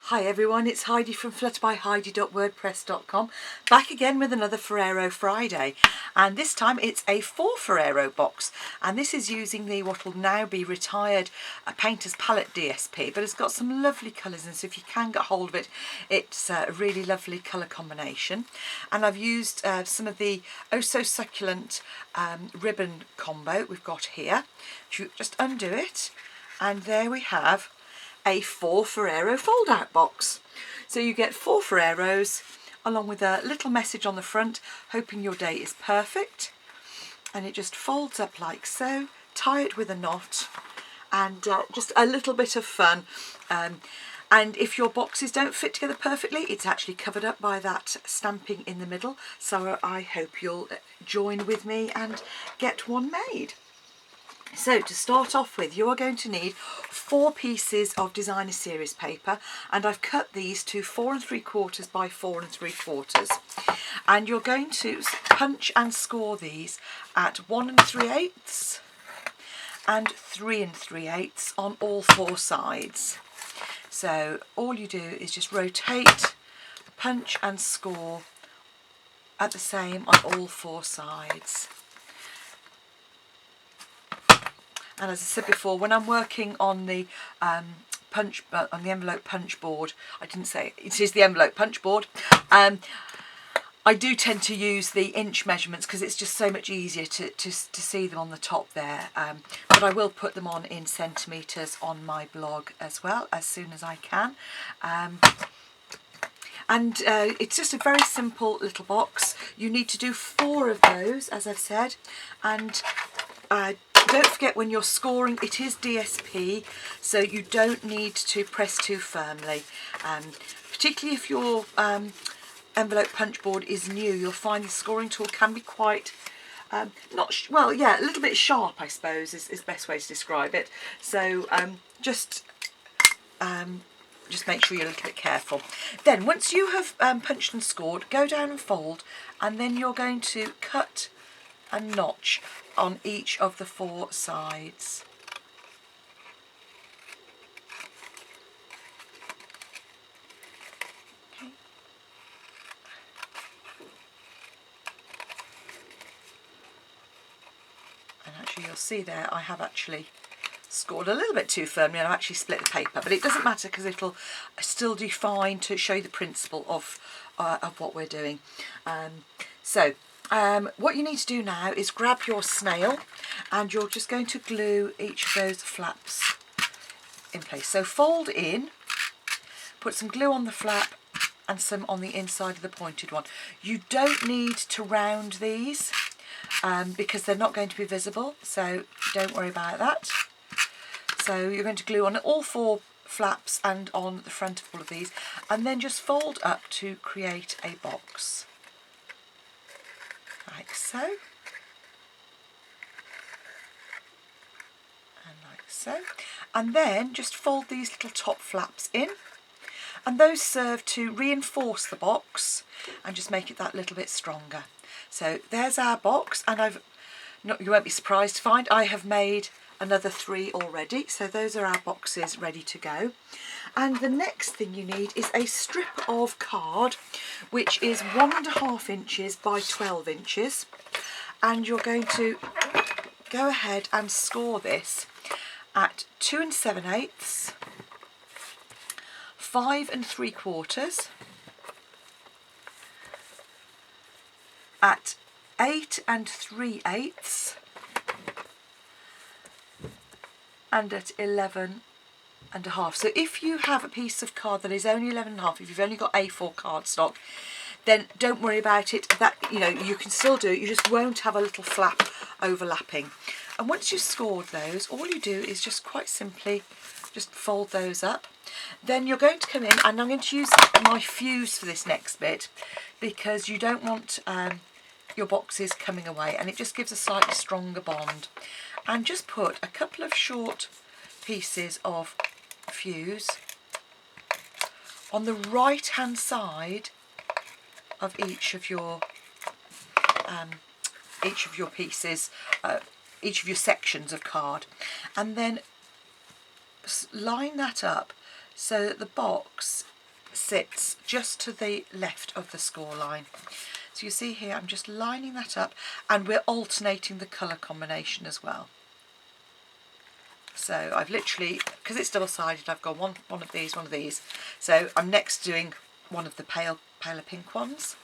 Hi everyone, it's Heidi from flutterbyheidi.wordpress.com, back again with another Ferrero Friday, and this time it's a 4 Ferrero box, and this is using the what will now be retired Painter's Palette DSP, but it's got some lovely colours, and so if you can get hold of it, it's a really lovely colour combination. And I've used some of the oh so succulent ribbon combo we've got here. You just undo it, and there we have a 4 Ferrero fold out box. So you get 4 Ferreros along with a little message on the front, hoping your day is perfect, and it just folds up like so. Tie it with a knot, and just a little bit of fun. And if your boxes don't fit together perfectly, it's actually covered up by that stamping in the middle, so I hope you'll join with me and get one made. So to start off with, you are going to need 4 pieces of designer series paper, and I've cut these to 4 3/4 by 4 3/4, and you're going to punch and score these at 1 3/8 and 3 3/8 on all 4 sides. So all you do is just rotate, punch and score at the same on all 4 sides. And as I said before, when I'm working on the on the envelope punch board, I didn't say it is the envelope punch board. I do tend to use the inch measurements because it's just so much easier to see them on the top there. But I will put them on in centimetres on my blog as well as soon as I can. And it's just a very simple little box. You need to do 4 of those, as I've said, and don't forget when you're scoring, it is DSP, so you don't need to press too firmly. Particularly if your envelope punch board is new, you'll find the scoring tool can be quite, a little bit sharp, I suppose, is the best way to describe it. So just make sure you're a little bit careful. Then once you have punched and scored, go down and fold, and then you're going to cut a notch on each of the 4 sides. Okay. And actually you'll see there I have actually scored a little bit too firmly, and I've actually split the paper, but it doesn't matter because it'll still do fine to show you the principle of what we're doing. What you need to do now is grab your snail, and you're just going to glue each of those flaps in place. So fold in, put some glue on the flap and some on the inside of the pointed one. You don't need to round these because they're not going to be visible, so don't worry about that. So you're going to glue on all 4 flaps and on the front of all of these, and then just fold up to create a box. Like so, and like so, and then just fold these little top flaps in, and those serve to reinforce the box and just make it that little bit stronger. So there's our box, and you won't be surprised to find I have made another 3 already, so those are our boxes ready to go. And the next thing you need is a strip of card, which is 1 1/2 inches by 12 inches, and you're going to go ahead and score this at 2 7/8, 5 3/4, at 8 3/8, and at 11 1/2. So if you have a piece of card that is only 11 1/2, if you've only got A4 cardstock, then don't worry about it. That, you know, you can still do it, you just won't have a little flap overlapping. And once you've scored those, all you do is just quite simply just fold those up. Then you're going to come in, and I'm going to use my fuse for this next bit because you don't want your boxes coming away, and it just gives a slightly stronger bond. And just put a couple of short pieces of fuse on the right hand side of each of your pieces, each of your sections of card, and then line that up so that the box sits just to the left of the score line. So you see here, I'm just lining that up, and we're alternating the colour combination as well. So I've literally, because it's double-sided, I've got one of these. So I'm next doing one of the paler pink ones.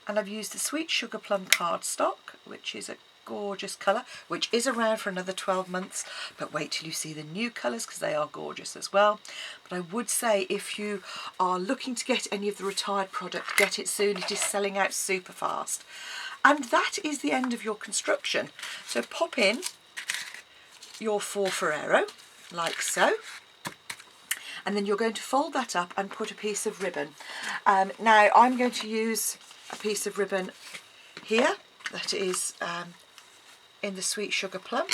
And I've used the Sweet Sugar Plum cardstock, which is a gorgeous colour, which is around for another 12 months, but wait till you see the new colours because they are gorgeous as well. But I would say if you are looking to get any of the retired product, get it soon. It is selling out super fast. And that is the end of your construction. So pop in your 4 Ferrero like so, and then you're going to fold that up and put a piece of ribbon. Now I'm going to use a piece of ribbon here that is in the Sweet Sugar Plum,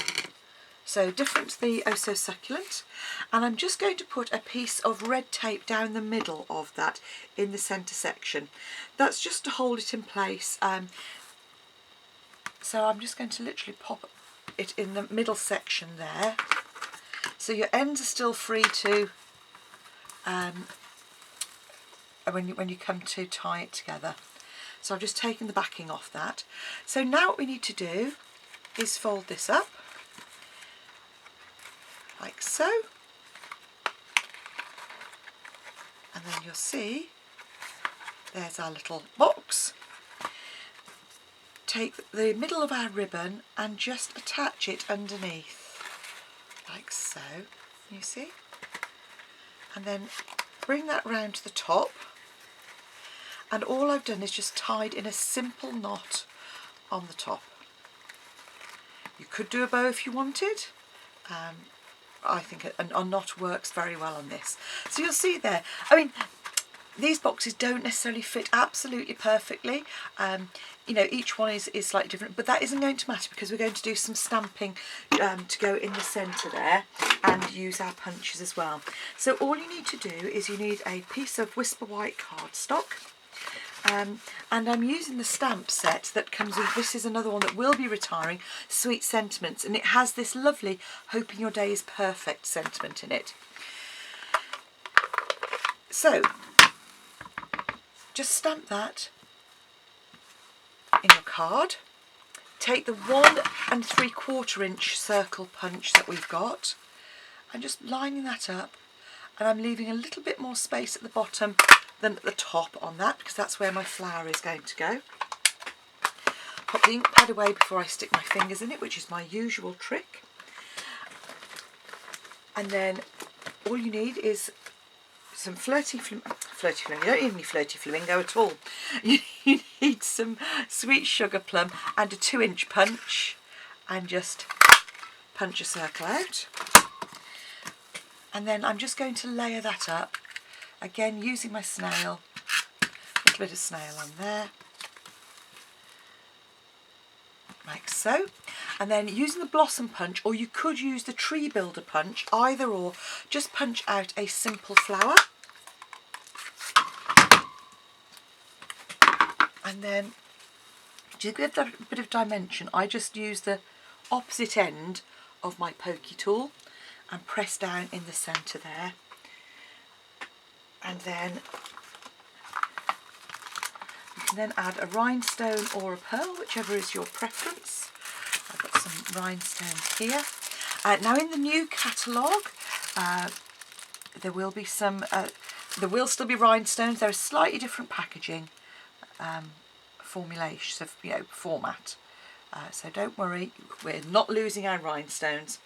so different to the Oh So Succulent, and I'm just going to put a piece of red tape down the middle of that in the centre section. That's just to hold it in place. So I'm just going to literally pop it in the middle section there, so your ends are still free to when you come to tie it together. So I've just taken the backing off that. So now what we need to do is fold this up like so, and then you'll see there's our little box. Take the middle of our ribbon and just attach it underneath like so, you see, and then bring that round to the top, and all I've done is just tied in a simple knot on the top. You could do a bow if you wanted. I think a knot works very well on this. So you'll see there, I mean, these boxes don't necessarily fit absolutely perfectly. You know, each one is slightly different, but that isn't going to matter because we're going to do some stamping to go in the centre there and use our punches as well. So all you need to do is you need a piece of Whisper White cardstock. And I'm using the stamp set that comes with, this is another one that will be retiring, Sweet Sentiments, and it has this lovely Hoping Your Day is Perfect sentiment in it. So just stamp that in your card. Take the 1 3/4 inch circle punch that we've got and just lining that up, and I'm leaving a little bit more space at the bottom than at the top on that because that's where my flower is going to go. Pop the ink pad away before I stick my fingers in it, which is my usual trick. And then all you need is some flirty flamingo. You don't need any flirty flamingo at all. You need some Sweet Sugar Plum and a 2-inch punch, and just punch a circle out. And then I'm just going to layer that up again using my snail, a little bit of snail on there like so, and then using the blossom punch, or you could use the tree builder punch, either or, just punch out a simple flower. And then to give that a bit of dimension, I just use the opposite end of my pokey tool and press down in the centre there. And then you can then add a rhinestone or a pearl, whichever is your preference. I've got some rhinestones here. Now in the new catalogue, there will be some. There will still be rhinestones. There is slightly different packaging, formulation, format. So don't worry, we're not losing our rhinestones.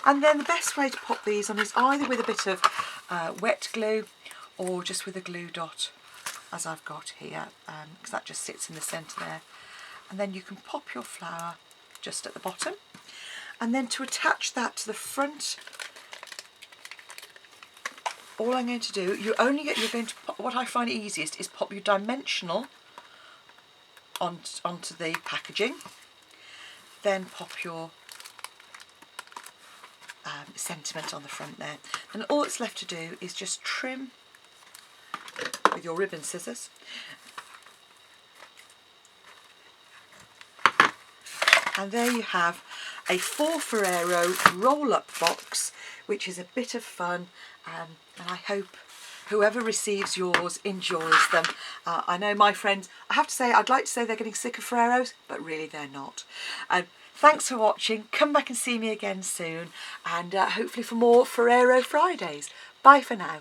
And then the best way to pop these on is either with a bit of wet glue or just with a glue dot, as I've got here, because that just sits in the centre there. And then you can pop your flower just at the bottom. And then to attach that to the front, all I'm going to do, you're going to pop, what I find easiest is pop your dimensional onto the packaging, then pop your sentiment on the front there. And all that's left to do is just trim with your ribbon scissors. And there you have a 4 Ferrero roll-up box, which is a bit of fun, and I hope whoever receives yours enjoys them. I know my friends, I have to say, I'd like to say they're getting sick of Ferreros, but really they're not. Thanks for watching. Come back and see me again soon, and hopefully for more Ferrero Fridays. Bye for now.